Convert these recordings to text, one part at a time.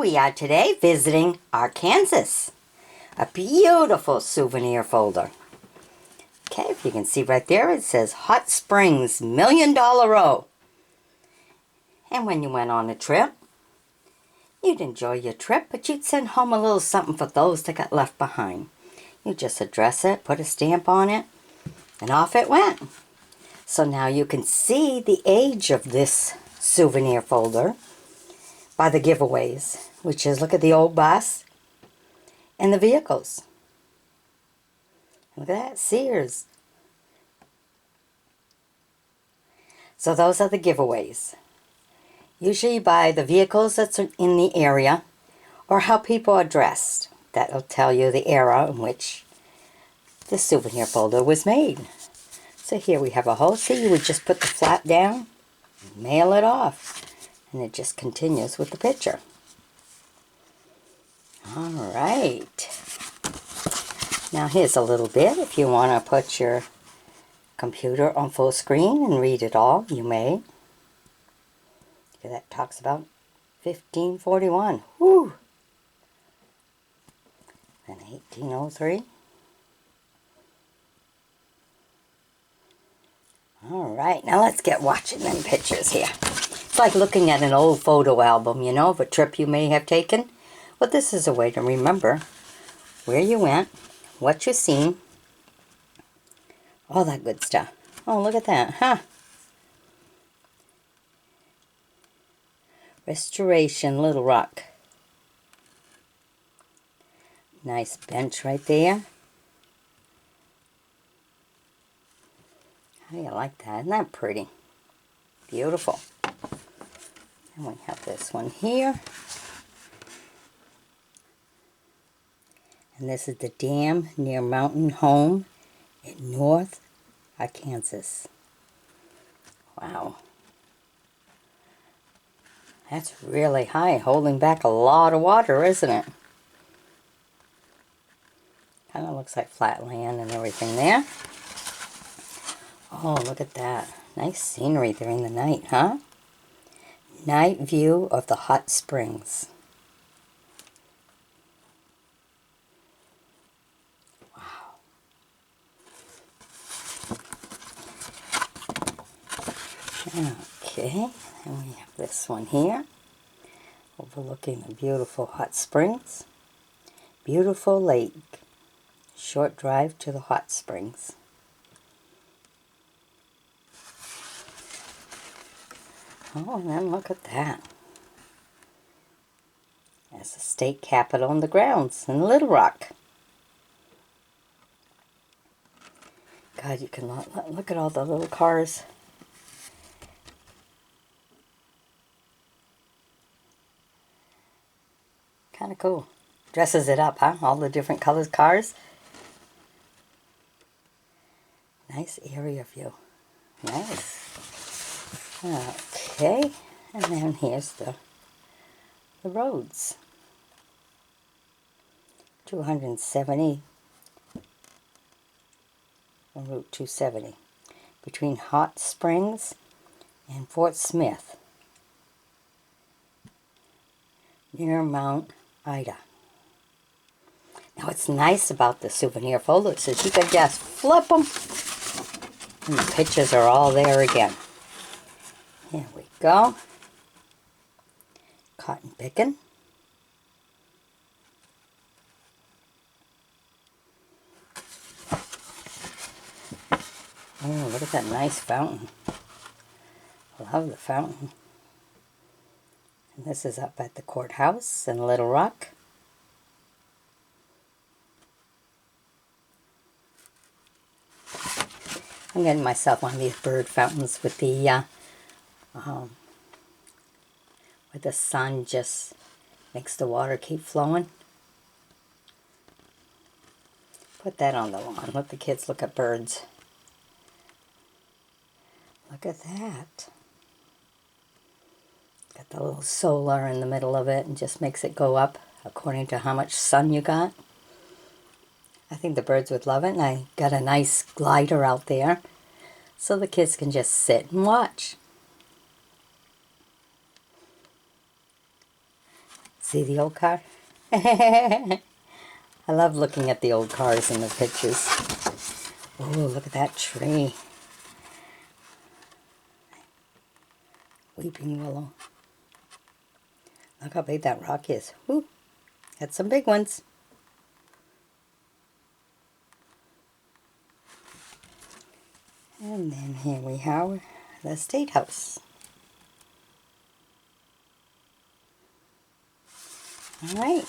we are today visiting Arkansas. A beautiful souvenir folder. Okay, if you can see right there, it says Hot Springs $1 Million Row. And when you went on a trip, you'd enjoy your trip, but you'd send home a little something for those that got left behind. You just address it, put a stamp on it, and off it went. So now you can see the age of this souvenir folder by the giveaways, which is, look at the old bus and the vehicles. Look at that, Sears. So those are the giveaways. Usually you buy the vehicles that's in the area or how people are dressed. That'll tell you the era in which the souvenir folder was made. So here we have a hole. See, you would just put the flap down, mail it off, and it just continues with the picture. Alright. Now here's a little bit. If you want to put your computer on full screen and read it all, you may. That talks about 1541. Woo! And 1803. Alright, now let's get watching them pictures here. It's like looking at an old photo album, you know, of a trip you may have taken. Well, this is a way to remember where you went, what you seen, all that good stuff. Oh, look at that, huh? Restoration, Little Rock. Nice bench right there. How do you like that? Isn't that pretty? Beautiful. And we have this one here. And this is the dam near Mountain Home in North Arkansas. Wow. That's really high, holding back a lot of water, isn't it? Kind of looks like flat land and everything there. Oh, look at that. Nice scenery during the night, huh? Night view of the hot springs. Wow. Okay, and we have this one here, overlooking the beautiful hot springs. Beautiful lake. Short drive to the hot springs. Oh, and then look at that. That's the state capitol and the grounds in Little Rock. God, you can look at all the little cars. Kind of cool. Dresses it up, huh? All the different colors cars. Nice area view. Nice. Okay, and then here's the roads. 270 on Route 270 between Hot Springs and Fort Smith near Mount Ida. Now what's nice about the souvenir folders is you can just flip them and the pictures are all there again. Here we go. Cotton picking. Oh, look at that nice fountain. Love the fountain. And this is up at the courthouse in Little Rock. I'm getting myself one of these bird fountains with the sun just makes the water keep flowing. Put that on the lawn. Let the kids look at birds. Look at that. Got the little solar in the middle of it and just makes it go up according to how much sun you got. I think the birds would love it, and I got a nice glider out there so the kids can just sit and watch. See the old car? I love looking at the old cars in the pictures. Oh, look at that tree. Weeping willow. Look how big that rock is. Woo! Got some big ones. And then here we have the State House. Alright.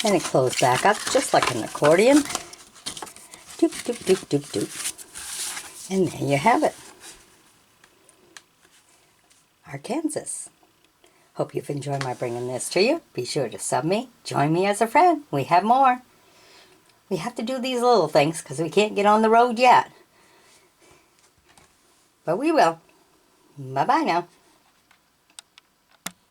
And it closed back up just like an accordion. Doop, doop, doop, doop, doop. And there you have it. Arkansas. Hope you've enjoyed my bringing this to you. Be sure to sub me. Join me as a friend. We have more. We have to do these little things because we can't get on the road yet. But we will. Bye-bye now.